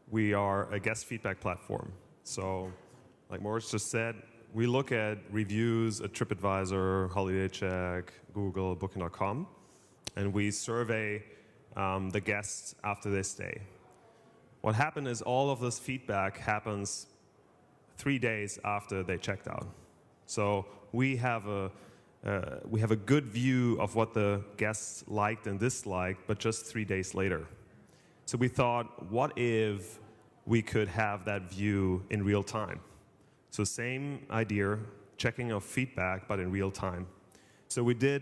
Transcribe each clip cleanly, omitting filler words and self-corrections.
we are a guest feedback platform. So, like Moritz just said, we look at reviews at TripAdvisor, HolidayCheck, Google, Booking.com, and we survey the guests after they stay. What happened is all of this feedback happens 3 days after they checked out. So we have a good view of what the guests liked and disliked, but just 3 days later. So we thought, what if we could have that view in real time? So same idea, checking of feedback, but in real time. So we did,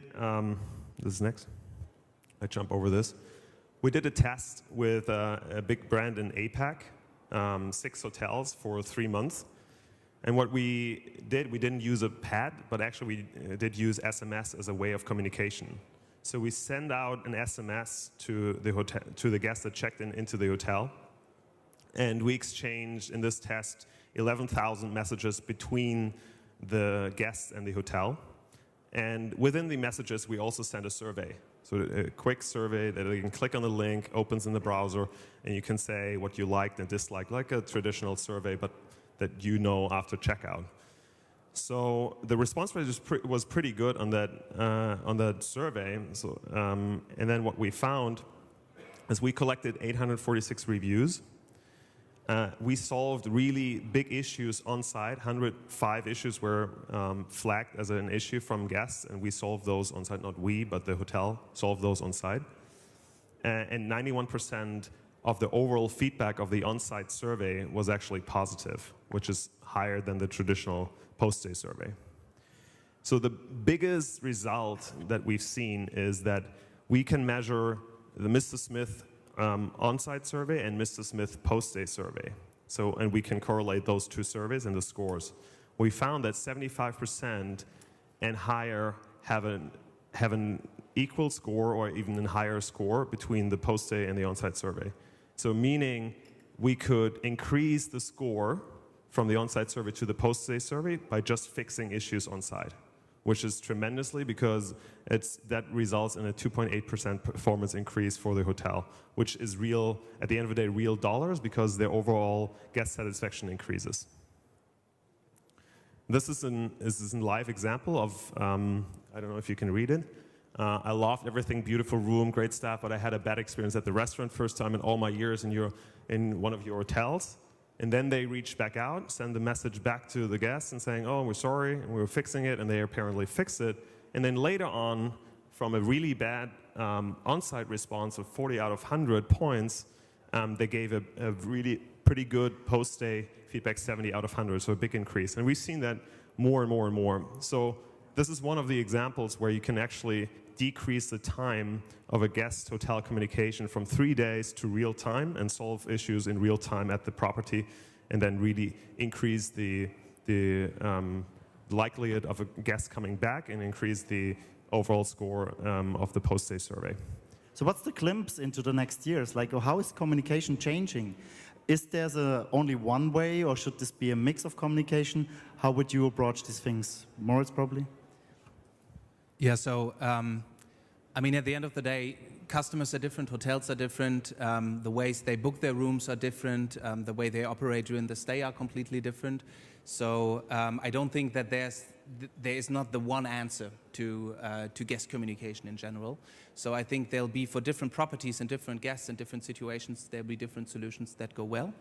this is next. I jump over this. We did a test with a big brand in APAC, 6 hotels for 3 months. And what we did, we didn't use a pad, but actually we did use SMS as a way of communication. So we send out an SMS to the hotel, to the guests that checked into the hotel, and we exchanged in this test 11,000 messages between the guests and the hotel. And within the messages, we also sent a survey. So a quick survey that you can click on the link, opens in the browser, and you can say what you liked and disliked, like a traditional survey, but that you know after checkout. So the response rate was pretty good on that survey. So, and then what we found is we collected 846 reviews. We solved really big issues on site. 105 issues were flagged as an issue from guests, and we solved those on site. Not we, but the hotel solved those on site. And 91% of the overall feedback of the on-site survey was actually positive, which is higher than the traditional post-stay survey. So the biggest result that we've seen is that we can measure the Mr. Smith on-site survey and Mr. Smith post-stay survey. So, and we can correlate those 2 surveys and the scores. We found that 75% and higher have an equal score or even a higher score between the post-stay and the on-site survey. So meaning we could increase the score from the on-site survey to the post-stay survey by just fixing issues on-site, which is tremendously because that results in a 2.8% performance increase for the hotel, which is real, at the end of the day, real dollars because their overall guest satisfaction increases. This is a live example of, I don't know if you can read it. I loved everything, beautiful room, great staff, but I had a bad experience at the restaurant, first time in all my years in one of your hotels. And then they reach back out, send the message back to the guests and saying, oh, we're sorry, and we're fixing it, and they apparently fixed it. And then later on, from a really bad on-site response of 40 out of 100 points, they gave a really pretty good post-stay feedback, 70 out of 100, so a big increase. And we've seen that more and more and more. So this is one of the examples where you can actually decrease the time of a guest hotel communication from 3 days to real time and solve issues in real time at the property, and then really increase the likelihood of a guest coming back and increase the overall score of the post-stay survey. So what's the glimpse into the next years? Like, how is communication changing? Is there only one way, or should this be a mix of communication? How would you approach these things? Moritz, probably? Yeah, so, I mean, at the end of the day, customers are different, hotels are different, the ways they book their rooms are different, the way they operate during the stay are completely different. So I don't think that there is not the one answer to guest communication in general. So I think there'll be, for different properties and different guests and different situations, there'll be different solutions that go well.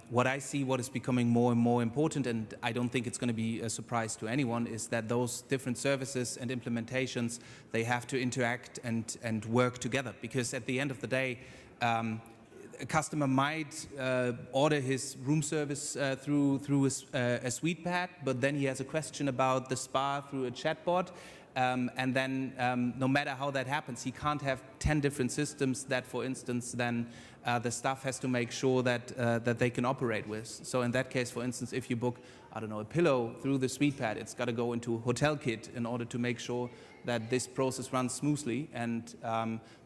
What I see, what is becoming more and more important, and I don't think it's going to be a surprise to anyone, is that those different services and implementations, they have to interact and work together. Because at the end of the day, a customer might order his room service through a SuitePad, but then he has a question about the spa through a chatbot. And then no matter how that happens, he can't have 10 different systems that, for instance, then the staff has to make sure that they can operate with. So in that case, for instance, if you book, I don't know, a pillow through the SuitePad, it's got to go into hotelkit in order to make sure that this process runs smoothly and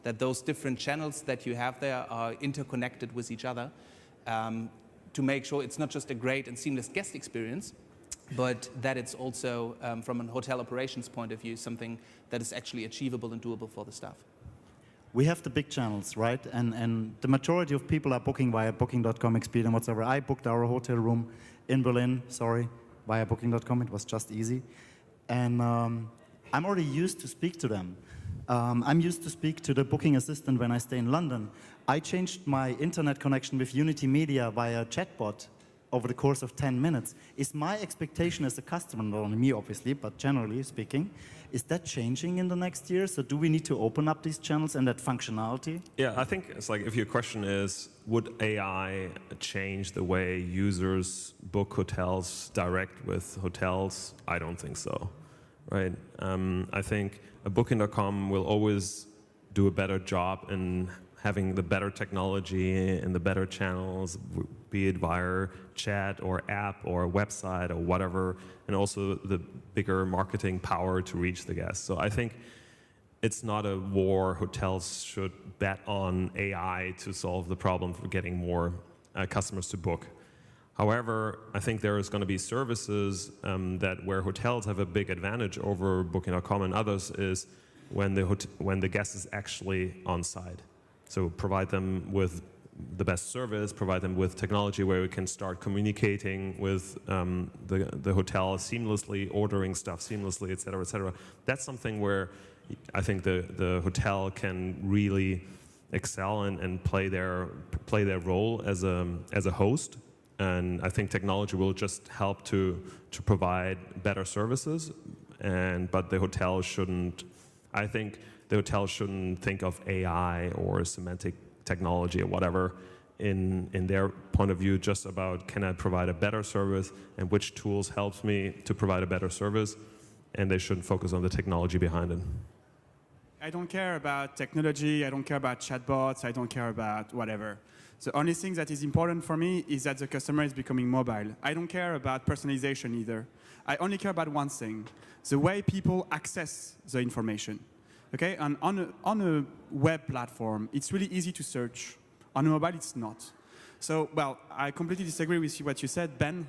that those different channels that you have there are interconnected with each other to make sure it's not just a great and seamless guest experience, but that it's also, from a hotel operations point of view, something that is actually achievable and doable for the staff. we have the big channels, right? And the majority of people are booking via booking.com, Expedia, whatsoever. I booked our hotel room in Berlin, via booking.com. It was just easy. And I'm already used to speak to them. I'm used to speak to the booking assistant when I stay in London. I changed my internet connection with Unity Media via chatbot over the course of 10 minutes. Is my expectation as a customer, not only me obviously, but generally speaking, is that changing in the next year? So do we need to open up these channels and that functionality? Yeah, I think it's like if your question is, would AI change the way users book hotels direct with hotels? I don't think so, right? I think a booking.com will always do a better job in having the better technology and the better channels, be it via chat or app or website or whatever, and also the bigger marketing power to reach the guests. So I think it's not a war. Hotels should bet on AI to solve the problem for getting more customers to book. However, I think there is going to be services that where hotels have a big advantage over booking.com and others is when the guest is actually on site. So provide them with the best service, provide them with technology where we can start communicating with the hotel seamlessly, ordering stuff seamlessly, et cetera, et cetera. That's something where I think the hotel can really excel and play their role as a host. And I think technology will just help to provide better services. But the hotel shouldn't. I think the hotel shouldn't think of AI or semantic technology or whatever in their point of view, just about can I provide a better service and which tools helps me to provide a better service, and they shouldn't focus on the technology behind it. I don't care about technology, I don't care about chatbots, I don't care about whatever. The only thing that is important for me is that the customer is becoming mobile. I don't care about personalization either. I only care about one thing, the way people access the information. Okay, and on a web platform, it's really easy to search. On a mobile, it's not. So, well, I completely disagree with what you said, Ben,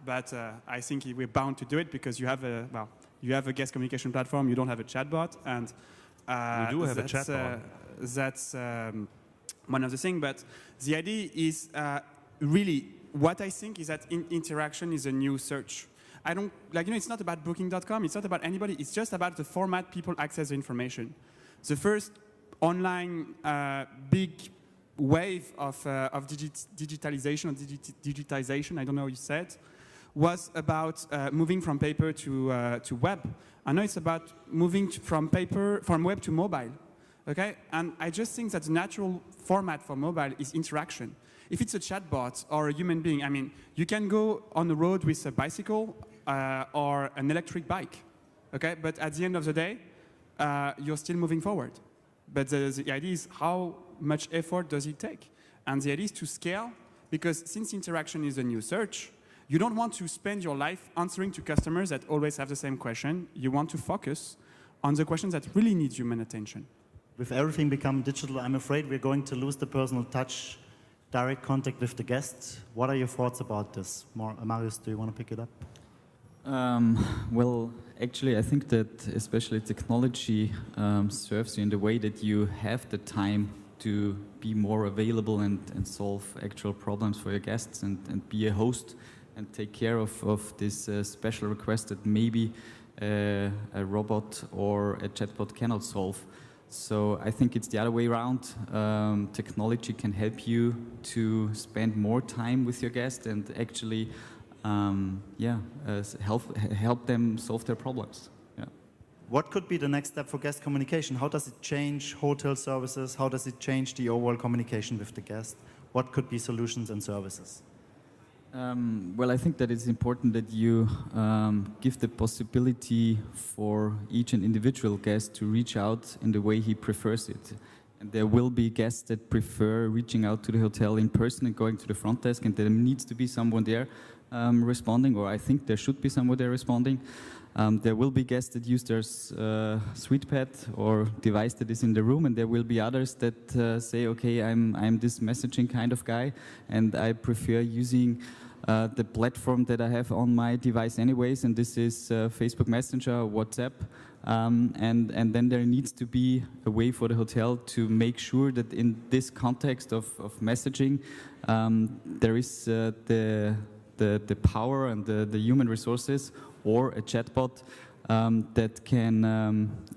but I think we're bound to do it because you have a guest communication platform, you don't have a chatbot, and we do have a chatbot. That's one of the things. But the idea is really what I think is that interaction is a new search. I don't, it's not about booking.com, it's not about anybody, it's just about the format people access the information. The first online big wave of digitalization, digitization, I don't know how you said, was about moving from paper to web. I know it's about moving from web to mobile, okay? And I just think that the natural format for mobile is interaction. If it's a chatbot or a human being, I mean, you can go on the road with a bicycle or an electric bike, okay? But at the end of the day, you're still moving forward. But the idea is how much effort does it take? And the idea is to scale, because since interaction is a new search, you don't want to spend your life answering to customers that always have the same question. You want to focus on the questions that really need human attention. With everything becoming digital, I'm afraid we're going to lose the personal touch, direct contact with the guests. What are your thoughts about this? Marius, do you want to pick it up? Well, actually, I think that especially technology serves you in the way that you have the time to be more available and solve actual problems for your guests and be a host and take care of this special request that maybe a robot or a chatbot cannot solve. So I think it's the other way around. Technology can help you to spend more time with your guest and actually help them solve their problems. Yeah. What could be the next step for guest communication? How does it change hotel services? How does it change the overall communication with the guest? What could be solutions and services? Well, I think that it's important that you give the possibility for each and individual guest to reach out in the way he prefers it. And there will be guests that prefer reaching out to the hotel in person and going to the front desk, and there needs to be someone there responding, or I think there should be someone there responding. There will be guests that use their SuitePad or device that is in the room, and there will be others that say, okay, I'm this messaging kind of guy, and I prefer using the platform that I have on my device anyways, and this is Facebook Messenger, WhatsApp, and then there needs to be a way for the hotel to make sure that in this context of messaging, there is the power and the human resources or a chatbot that can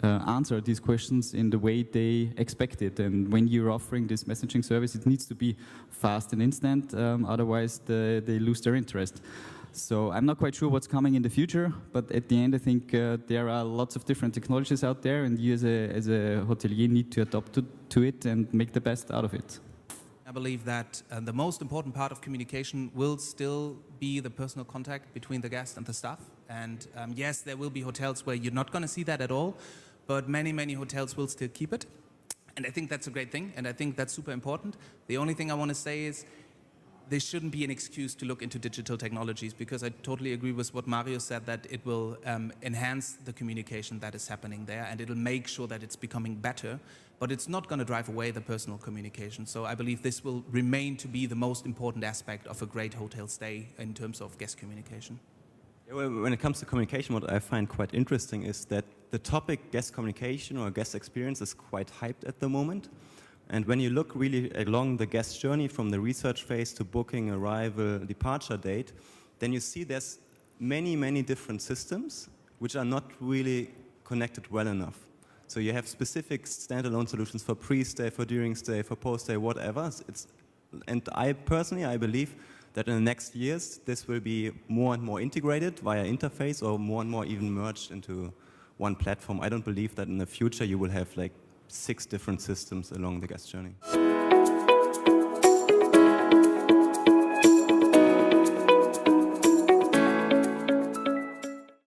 answer these questions in the way they expect it. And when you're offering this messaging service, it needs to be fast and instant, otherwise they lose their interest. So I'm not quite sure what's coming in the future, but at the end I think there are lots of different technologies out there, and you as a hotelier need to adapt to it and make the best out of it. I believe that the most important part of communication will still be the personal contact between the guest and the staff. And yes, there will be hotels where you're not going to see that at all, but many, many hotels will still keep it. And I think that's a great thing, and I think that's super important. The only thing I want to say is there shouldn't be an excuse to look into digital technologies, because I totally agree with what Marius said, that it will enhance the communication that is happening there, and it'll make sure that it's becoming better, but it's not going to drive away the personal communication. So I believe this will remain to be the most important aspect of a great hotel stay in terms of guest communication. Yeah, well, when it comes to communication, what I find quite interesting is that the topic guest communication or guest experience is quite hyped at the moment. And when you look really along the guest journey from the research phase to booking, arrival, departure date, then you see there's many, many different systems which are not really connected well enough. So you have specific standalone solutions for pre-stay, for during stay, for post-stay, whatever. And I personally believe that in the next years this will be more and more integrated via interface, or more and more even merged into one platform. I don't believe that in the future you will have like 6 different systems along the guest journey.